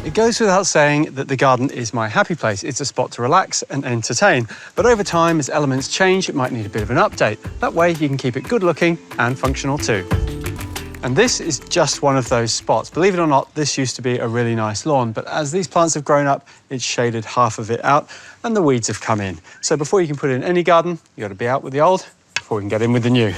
It goes without saying that the garden is my happy place. It's a spot to relax and entertain. But over time, as elements change, it might need a bit of an update. That way you can keep it good looking and functional too. And this is just one of those spots. Believe it or not, this used to be a really nice lawn, but as these plants have grown up, it's shaded half of it out and the weeds have come in. So before you can put it in any garden, you got to be out with the old before we can get in with the new.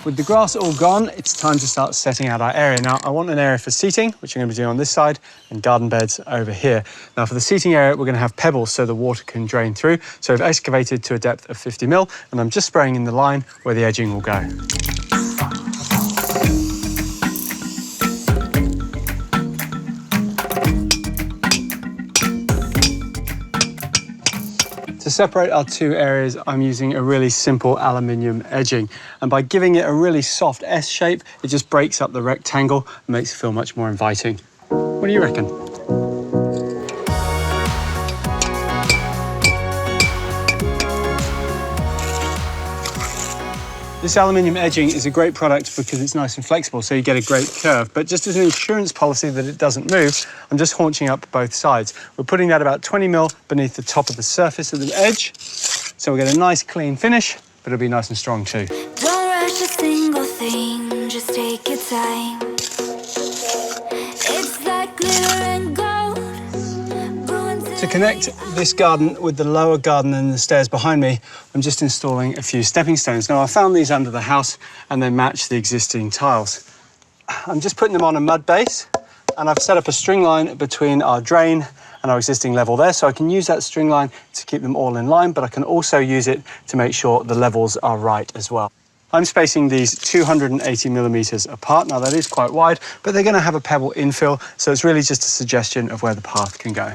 With the grass all gone, it's time to start setting out our area. Now, I want an area for seating, which I'm going to be doing on this side, and garden beds over here. Now, for the seating area, we're going to have pebbles so the water can drain through. So I've excavated to a depth of 50 mil, and I'm just spraying in the line where the edging will go. To separate our two areas, I'm using a really simple aluminium edging. And by giving it a really soft S shape, it just breaks up the rectangle and makes it feel much more inviting. What do you reckon? This aluminium edging is a great product because it's nice and flexible, so you get a great curve. But just as an insurance policy that it doesn't move, I'm just haunching up both sides. We're putting that about 20 mil beneath the top of the surface of the edge, so we'll get a nice clean finish, but it'll be nice and strong too. Don't rush a single thing, just take your time. It's like glitter and gold. To connect this garden with the lower garden and the stairs behind me, I'm just installing a few stepping stones. Now, I found these under the house and they match the existing tiles. I'm just putting them on a mud base, and I've set up a string line between our drain and our existing level there, so I can use that string line to keep them all in line, but I can also use it to make sure the levels are right as well. I'm spacing these 280 millimeters apart. Now, that is quite wide, but they're going to have a pebble infill, so it's really just a suggestion of where the path can go.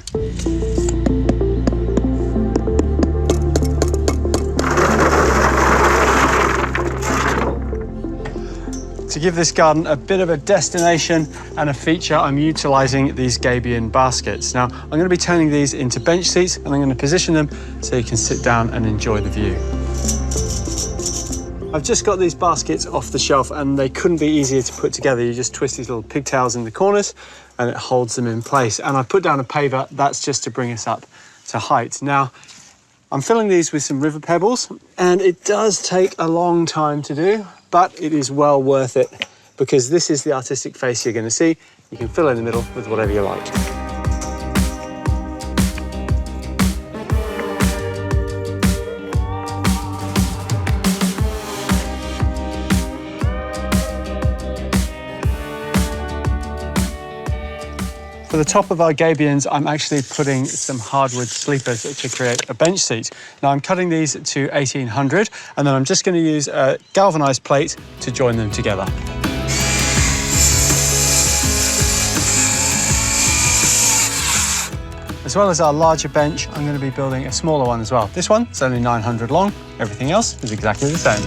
To give this garden a bit of a destination and a feature, I'm utilising these Gabion baskets. Now, I'm going to be turning these into bench seats, and I'm going to position them so you can sit down and enjoy the view. I've just got these baskets off the shelf, and they couldn't be easier to put together. You just twist these little pigtails in the corners and it holds them in place. And I put down a paver, that's just to bring us up to height. Now, I'm filling these with some river pebbles, and it does take a long time to do, but it is well worth it because this is the artistic face you're going to see. You can fill in the middle with whatever you like. For the top of our gabions, I'm actually putting some hardwood sleepers to create a bench seat. Now, I'm cutting these to 1800, and then I'm just going to use a galvanized plate to join them together. As well as our larger bench, I'm going to be building a smaller one as well. This one is only 900 long. Everything else is exactly the same.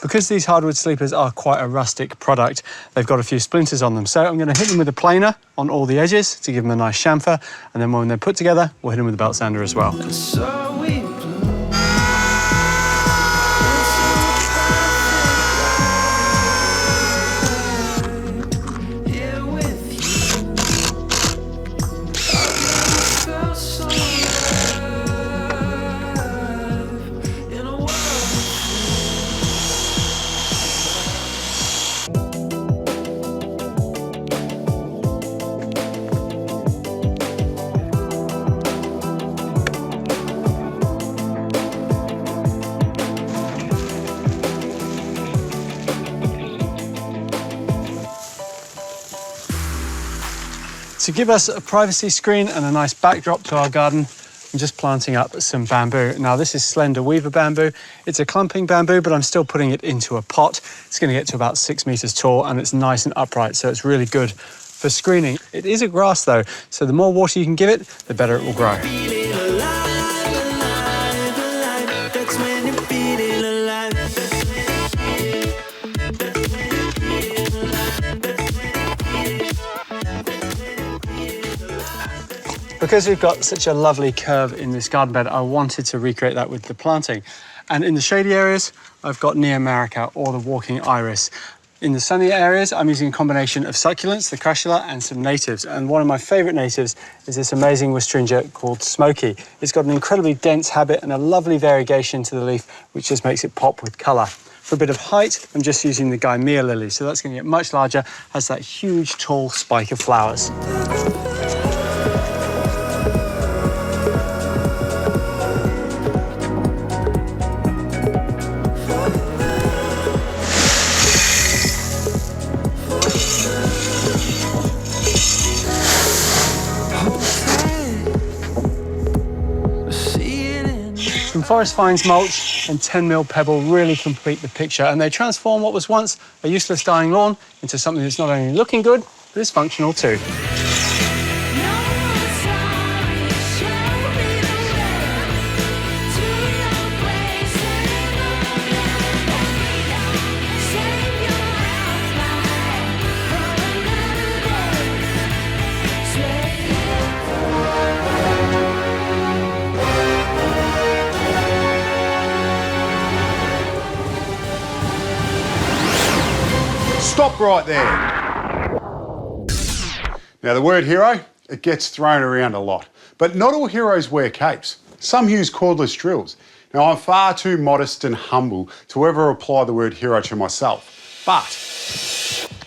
Because these hardwood sleepers are quite a rustic product, they've got a few splinters on them. So I'm going to hit them with a planer on all the edges to give them a nice chamfer. And then when they're put together, we'll hit them with a belt sander as well. To give us a privacy screen and a nice backdrop to our garden, I'm just planting up some bamboo. Now, this is slender weaver bamboo. It's a clumping bamboo, but I'm still putting it into a pot. It's going to get to about 6 meters tall, and it's nice and upright, so it's really good for screening. It is a grass though, so the more water you can give it, the better it will grow. Because we've got such a lovely curve in this garden bed, I wanted to recreate that with the planting. And in the shady areas, I've got Neomarica or the walking iris. In the sunny areas, I'm using a combination of succulents, the crassula, and some natives. And one of my favourite natives is this amazing Westringia called Smoky. It's got an incredibly dense habit and a lovely variegation to the leaf, which just makes it pop with colour. For a bit of height, I'm just using the Gabion lily, so that's going to get much larger, has that huge, tall spike of flowers. Some forest fines mulch and 10mm pebble really complete the picture, and they transform what was once a useless dying lawn into something that's not only looking good, but is functional too. Stop right there. Now the word hero, it gets thrown around a lot, but not all heroes wear capes. Some use cordless drills. Now I'm far too modest and humble to ever apply the word hero to myself, but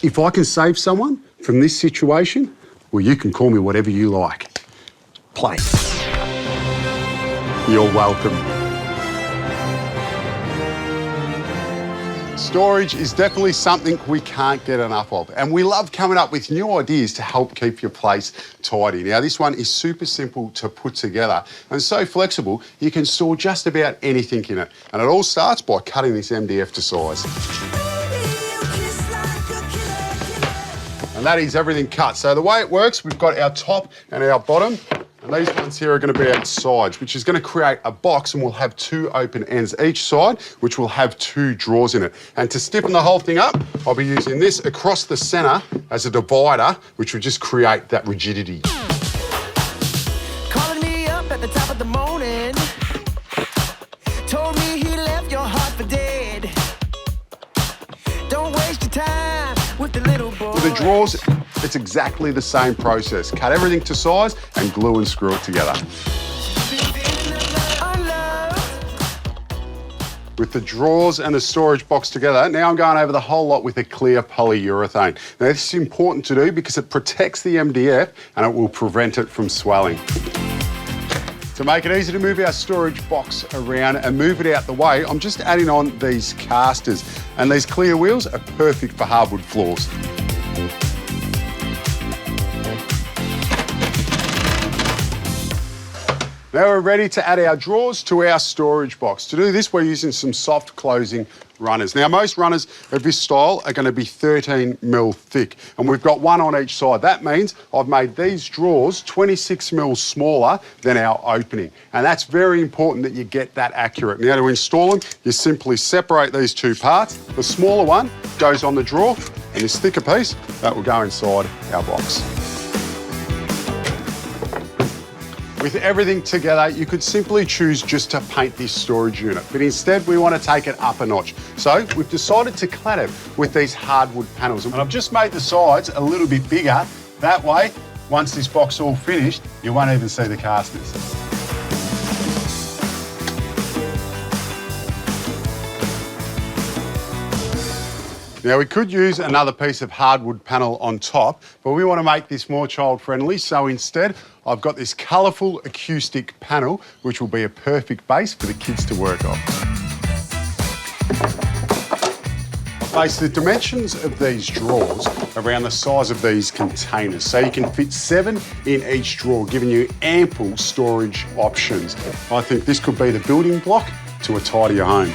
if I can save someone from this situation, well, you can call me whatever you like. Play. You're welcome. Storage is definitely something we can't get enough of, and we love coming up with new ideas to help keep your place tidy. Now this one is super simple to put together and so flexible you can store just about anything in it, and it all starts by cutting this MDF to size. And that is everything cut. So the way it works, we've got our top and our bottom, and these ones here are going to be our sides, which is going to create a box, and we'll have two open ends each side, which will have two drawers in it. And to stiffen the whole thing up, I'll be using this across the centre as a divider, which will just create that rigidity. Calling me up at the top of the morning, told me he left your heart for dead. Don't waste your time with the little boy. With the drawers, it's exactly the same process. Cut everything to size and glue and screw it together. With the drawers and the storage box together, now I'm going over the whole lot with a clear polyurethane. Now this is important to do because it protects the MDF and it will prevent it from swelling. To make it easy to move our storage box around and move it out the way, I'm just adding on these casters, and these clear wheels are perfect for hardwood floors. Now we're ready to add our drawers to our storage box. To do this, we're using some soft closing runners. Now, most runners of this style are going to be 13mm thick, and we've got one on each side. That means I've made these drawers 26mm smaller than our opening, and that's very important that you get that accurate. Now, to install them, you simply separate these two parts. The smaller one goes on the drawer, and this thicker piece, that will go inside our box. With everything together, you could simply choose just to paint this storage unit, but instead we want to take it up a notch. So we've decided to clad it with these hardwood panels. And I've just made the sides a little bit bigger. That way, once this box is all finished, you won't even see the casters. Now we could use another piece of hardwood panel on top, but we want to make this more child-friendly, so instead I've got this colourful acoustic panel, which will be a perfect base for the kids to work off. I've based the dimensions of these drawers around the size of these containers, so you can fit 7 in each drawer, giving you ample storage options. I think this could be the building block to a tidier home.